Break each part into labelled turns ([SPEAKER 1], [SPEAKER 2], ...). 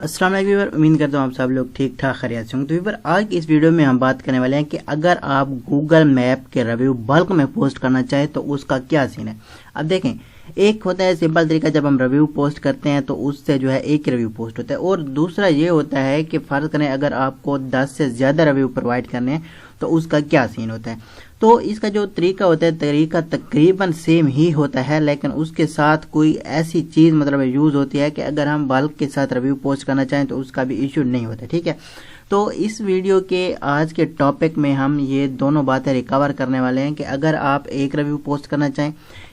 [SPEAKER 1] अस्सलाम वालेकुम व्यूअर, उम्मीद करता हूँ आप सब लोग ठीक ठाक खैरियत से होंगे। तो व्यूअर, आज की इस वीडियो में हम बात करने वाले हैं कि अगर आप गूगल मैप के रिव्यू बल्क में पोस्ट करना चाहें तो उसका क्या सीन है। अब देखें, एक होता है सिंपल तरीका, जब हम रिव्यू पोस्ट करते हैं तो उससे जो है एक रिव्यू पोस्ट होता है, और दूसरा ये होता है कि फ़र्ज करें अगर आपको 10 से ज़्यादा रिव्यू प्रोवाइड करने हैं तो उसका क्या सीन होता है। तो इसका जो तरीका होता है, तरीका तकरीबन सेम ही होता है, लेकिन उसके साथ कोई ऐसी चीज़ मतलब यूज़ होती है कि अगर हम बल्क के साथ रिव्यू पोस्ट करना चाहें तो उसका भी इशू नहीं होता। ठीक है, तो इस वीडियो के आज के टॉपिक में हम ये दोनों बातें रिकवर करने वाले हैं कि अगर आप एक रिव्यू पोस्ट करना चाहें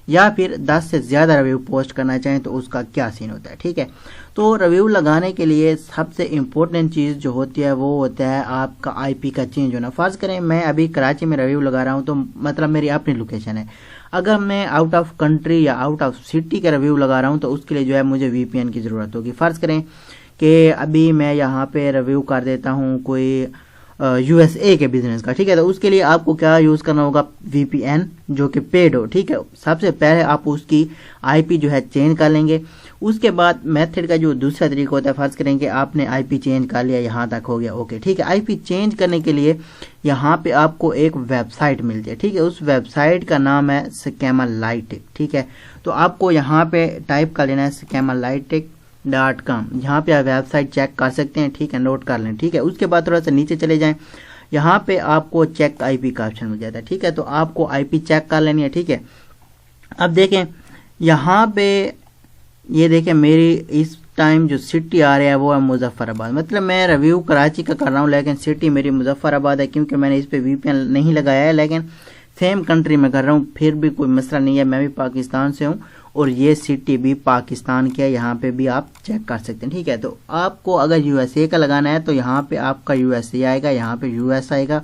[SPEAKER 1] या फिर 10 से ज़्यादा रिव्यू पोस्ट करना चाहें तो उसका क्या सीन होता है। ठीक है, तो रिव्यू लगाने के लिए सबसे इम्पोर्टेंट चीज़ जो होती है वो होता है आपका आईपी का चेंज होना। फ़र्ज़ करें मैं अभी कराची में रिव्यू लगा रहा हूँ, तो मतलब मेरी अपनी लोकेशन है। अगर मैं आउट ऑफ कंट्री या आउट ऑफ सिटी का रिव्यू लगा रहा हूँ तो उसके लिए जो है मुझे वीपीएन की ज़रूरत होगी। फ़र्ज़ करें कि अभी मैं यहाँ पे रिव्यू कर देता हूँ कोई यूएसए के बिजनेस का। ठीक है, तो उसके लिए आपको क्या यूज़ करना होगा, वीपीएन जो कि पेड हो। ठीक है, सबसे पहले आप उसकी आईपी जो है चेंज कर लेंगे। उसके बाद मेथड का जो दूसरा तरीका होता है, फर्ज करें कि आपने आईपी चेंज कर लिया, यहाँ तक हो गया, ओके। ठीक है, आईपी चेंज करने के लिए यहाँ पे आपको एक वेबसाइट मिलती है। ठीक है, उस वेबसाइट का नाम है स्कैमरलाइटिक। ठीक है, तो आपको यहाँ पे टाइप कर लेना है scammerlytic.com। यहाँ पे आप वेबसाइट चेक कर सकते हैं। ठीक है, नोट कर लें। ठीक है, उसके बाद थोड़ा सा नीचे चले जाएं, यहाँ पे आपको चेक आईपी का ऑप्शन मिल जाता है। ठीक है, तो आपको आईपी चेक कर लेनी है। ठीक है, अब देखें यहाँ पे, ये देखें मेरी इस टाइम जो सिटी आ रहा है वो है मुजफ्फराबाद। मतलब मैं रिव्यू कराची का कर रहा हूँ लेकिन सिटी मेरी मुजफ्फराबाद है, क्योंकि मैंने इस पे वीपीएन नहीं लगाया है, लेकिन सेम कंट्री में कर रहा हूँ, फिर भी कोई मसला नहीं है। मैं भी पाकिस्तान से हूँ और ये सिटी भी पाकिस्तान की है, यहाँ पे भी आप चेक कर सकते हैं। ठीक है, तो आपको अगर यूएसए का लगाना है तो यहाँ पे आपका यूएसए आएगा, यहाँ पे यूएस आएगा,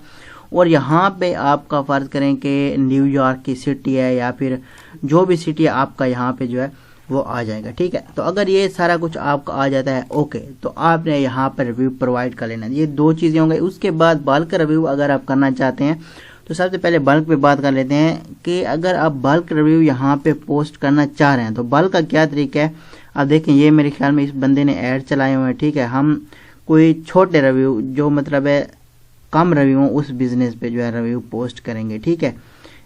[SPEAKER 1] और यहाँ पे आपका फ़र्ज़ करें कि न्यूयॉर्क की सिटी है या फिर जो भी सिटी है आपका यहाँ पे जो है वो आ जाएगा। ठीक है, तो अगर ये सारा कुछ आपका आ जाता है ओके, तो आपने यहाँ पर रिव्यू प्रोवाइड कर लेना। ये दो चीज़ें होंगी। उसके बाद बल्क रिव्यू अगर आप करना चाहते हैं तो सबसे पहले बल्क पे बात कर लेते हैं कि अगर आप बल्क रिव्यू यहाँ पे पोस्ट करना चाह रहे हैं तो बल्क का क्या तरीका है। अब देखें, ये मेरे ख्याल में इस बंदे ने ऐड चलाए हुए हैं। ठीक है, हम कोई छोटे रिव्यू जो मतलब है कम रिव्यू उस बिज़नेस पे जो है रिव्यू पोस्ट करेंगे। ठीक है,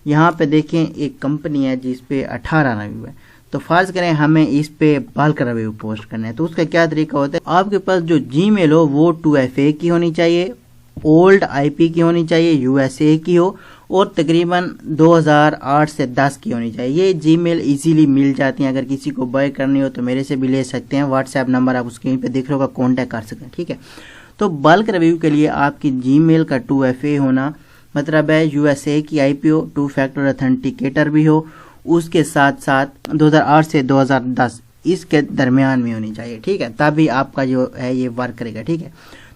[SPEAKER 1] यहाँ पे देखें एक कंपनी है जिस पे 18 रिव्यू है, तो फर्ज करें हमें इस पे बल्क रिव्यू पोस्ट करना है, तो उसका क्या तरीका होता है। आपके पास जो जीमेल हो वो 2FA की होनी चाहिए, ओल्ड आईपी की होनी चाहिए, यूएसए की हो, और तकरीबन 2008 से 10 की होनी चाहिए। ये जीमेल इजीली मिल जाती हैं, अगर किसी को बाय करनी हो तो मेरे से भी ले सकते हैं। व्हाट्सएप नंबर आप स्क्रीन पे दिख रहा होगा, कॉन्टैक्ट कर सकते हैं। ठीक है, तो बल्क रिव्यू के लिए आपकी जीमेल का 2FA होना मतलब है यूएसए की आईपी हो, 2 फैक्टर ऑथेंटिकेटर भी हो, उसके साथ साथ 2008 से 2010 इसके दरमियान में होनी चाहिए। ठीक है, तभी आपका जो है ये वर्क करेगा। ठीक है,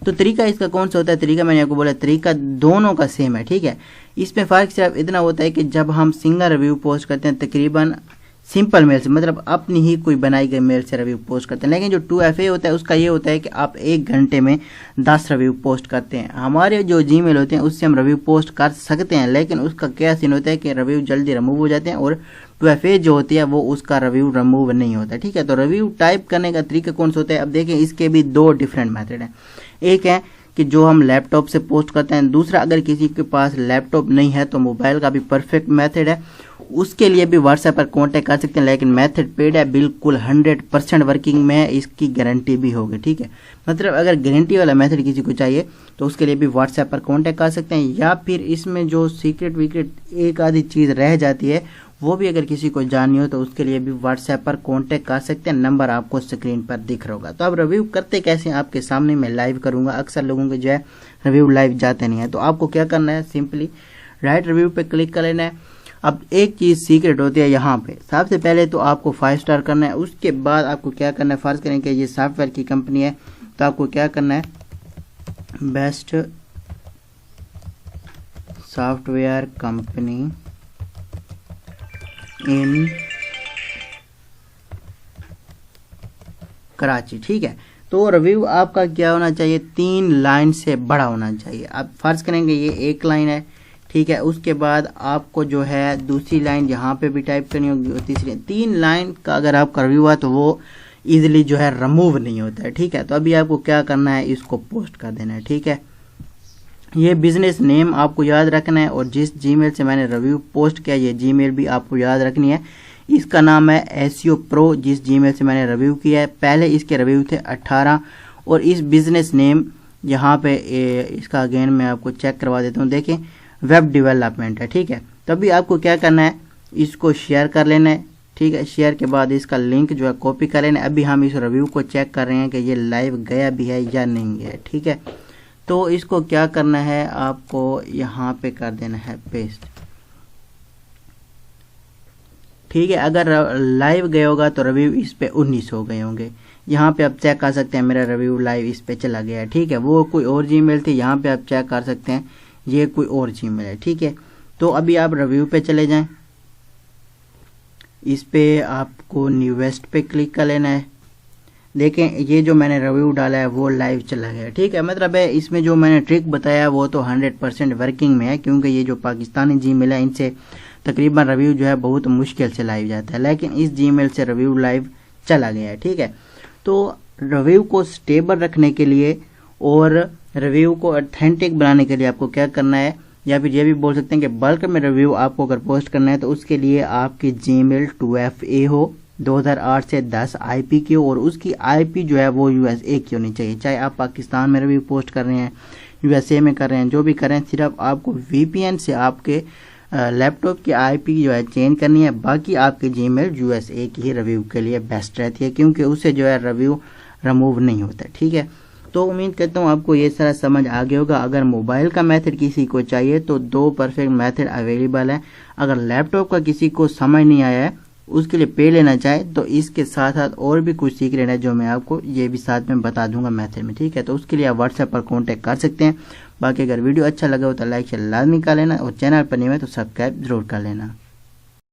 [SPEAKER 1] तो तरीका इसका कौन सा होता है, तरीका मैंने आपको बोला, तरीका दोनों का सेम है। ठीक है, इसमें फ़र्क सिर्फ इतना होता है कि जब हम सिंगल रिव्यू पोस्ट करते हैं तकरीबन सिंपल मेल से, मतलब अपनी ही कोई बनाई गई मेल से रिव्यू पोस्ट करते हैं, लेकिन जो 2FA होता है उसका ये होता है कि आप 1 घंटे में 10 रिव्यू पोस्ट करते हैं। हमारे जो जीमेल होते हैं उससे हम रिव्यू पोस्ट कर सकते हैं, लेकिन उसका क्या सीन होता है कि रिव्यू जल्दी रिमूव हो जाते हैं, और 2FA जो होती है वो उसका रिव्यू रिमूव नहीं होता। ठीक है, तो रिव्यू टाइप करने का तरीका कौन सा होता है। अब देखें, इसके भी 2 डिफरेंट मेथड हैं। एक है कि जो हम लैपटॉप से पोस्ट करते हैं, दूसरा अगर किसी के पास लैपटॉप नहीं है तो मोबाइल का भी परफेक्ट मेथड है, उसके लिए भी व्हाट्सएप पर कांटेक्ट कर सकते हैं, लेकिन मेथड पेड है, बिल्कुल 100% वर्किंग में है, इसकी गारंटी भी होगी। ठीक है, मतलब अगर गारंटी वाला मेथड किसी को चाहिए तो उसके लिए भी व्हाट्सएप पर कांटेक्ट कर सकते हैं, या फिर इसमें जो सीक्रेट वीक्रेट एक आधी चीज़ रह जाती है वो भी अगर किसी को जाननी हो तो उसके लिए भी व्हाट्सएप पर कांटेक्ट कर सकते हैं। नंबर आपको स्क्रीन पर दिख रहा होगा। तो अब रिव्यू करते कैसे आपके सामने मैं लाइव करूंगा। अक्सर लोगों के जो है रिव्यू लाइव जाते नहीं है, तो आपको क्या करना है, सिंपली राइट रिव्यू पे क्लिक कर लेना है। अब एक चीज़ सीक्रेट होती है यहाँ पे, सबसे पहले तो आपको 5 स्टार करना है। उसके बाद आपको क्या करना है, फ़र्ज करें कि ये सॉफ्टवेयर की कंपनी है तो आपको क्या करना है, बेस्ट सॉफ्टवेयर कंपनी इन कराची। ठीक है, तो रिव्यू आपका क्या होना चाहिए, 3 लाइन से बड़ा होना चाहिए। आप फर्ज करेंगे ये 1 लाइन है। ठीक है, उसके बाद आपको जो है दूसरी लाइन यहाँ पे भी टाइप करनी होगी, और तीसरी 3 लाइन का अगर आपका रिव्यू है तो वो इजीली जो है रिमूव नहीं होता है। ठीक है, तो अभी आपको क्या करना है, इसको पोस्ट कर देना है। ठीक है, ये बिजनेस नेम आपको याद रखना है और जिस जीमेल से मैंने रिव्यू पोस्ट किया ये जीमेल भी आपको याद रखनी है। इसका नाम है एसईओ प्रो, जिस जीमेल से मैंने रिव्यू किया है। पहले इसके रिव्यू थे 18 और इस बिजनेस नेम यहाँ पे इसका अगेन मैं आपको चेक करवा देता हूँ। देखें, वेब डेवलपमेंट है। ठीक है, तभी आपको क्या करना है, इसको शेयर कर लेना है। ठीक है, शेयर के बाद इसका लिंक जो है कॉपी कर लेना है। अभी हम इस रिव्यू को चेक कर रहे हैं कि ये लाइव गया भी है या नहीं है। ठीक है, तो इसको क्या करना है, आपको यहाँ पे कर देना है पेस्ट। ठीक है, अगर लाइव गया होगा तो रिव्यू इस पे 19 हो गए होंगे। यहाँ पे आप चेक कर सकते हैं मेरा रिव्यू लाइव इस पे चला गया है। ठीक है, वो कोई और जीमेल थी, यहाँ पे आप चेक कर सकते हैं ये कोई और जीमेल है। ठीक है, तो अभी आप रिव्यू पे चले जाएं, इस पे आपको न्यूवेस्ट पे क्लिक कर लेना है। देखें, ये जो मैंने रिव्यू डाला है वो लाइव चला गया। ठीक है, मतलब है इसमें जो मैंने ट्रिक बताया वो तो 100% वर्किंग में है, क्योंकि ये जो पाकिस्तानी जीमेल है इनसे तकरीबन रिव्यू जो है बहुत मुश्किल से लाइव जाता है, लेकिन इस जीमेल से रिव्यू लाइव चला गया है। ठीक है, तो रिव्यू को स्टेबल रखने के लिए और रिव्यू को ऑथेंटिक बनाने के लिए आपको क्या करना है, या फिर ये भी बोल सकते हैं कि बल्क में रिव्यू आपको अगर पोस्ट करना है तो उसके लिए आपकी जीमेल 2FA हो, 2008 से 10 IP की हो और उसकी IP जो है वो USA की होनी चाहिए। चाहे आप पाकिस्तान में रिव्यू पोस्ट कर रहे हैं, USA में कर रहे हैं, जो भी कर रहे हैं, सिर्फ आपको VPN से आपके लैपटॉप की IP जो है चेंज करनी है। बाकी आपकी जीमेल USA की ही रिव्यू के लिए बेस्ट रहती है, क्योंकि उससे जो है रिव्यू रिमूव नहीं होता। ठीक है, तो उम्मीद करता हूँ आपको ये सारा समझ आ गया होगा। अगर मोबाइल का मेथड किसी को चाहिए तो 2 परफेक्ट मेथड अवेलेबल है। अगर लैपटॉप का किसी को समझ नहीं आया है, उसके लिए पे लेना चाहे तो इसके साथ साथ और भी कुछ सीख लेना है, जो मैं आपको ये भी साथ में बता दूंगा मेथड में। ठीक है, तो उसके लिए आप व्हाट्सएप पर कांटेक्ट कर सकते हैं। बाकी अगर वीडियो अच्छा लगा हो तो लाइक शेयर लाजमी कर लेना और चैनल पर नहीं है तो सब्सक्राइब जरूर कर लेना।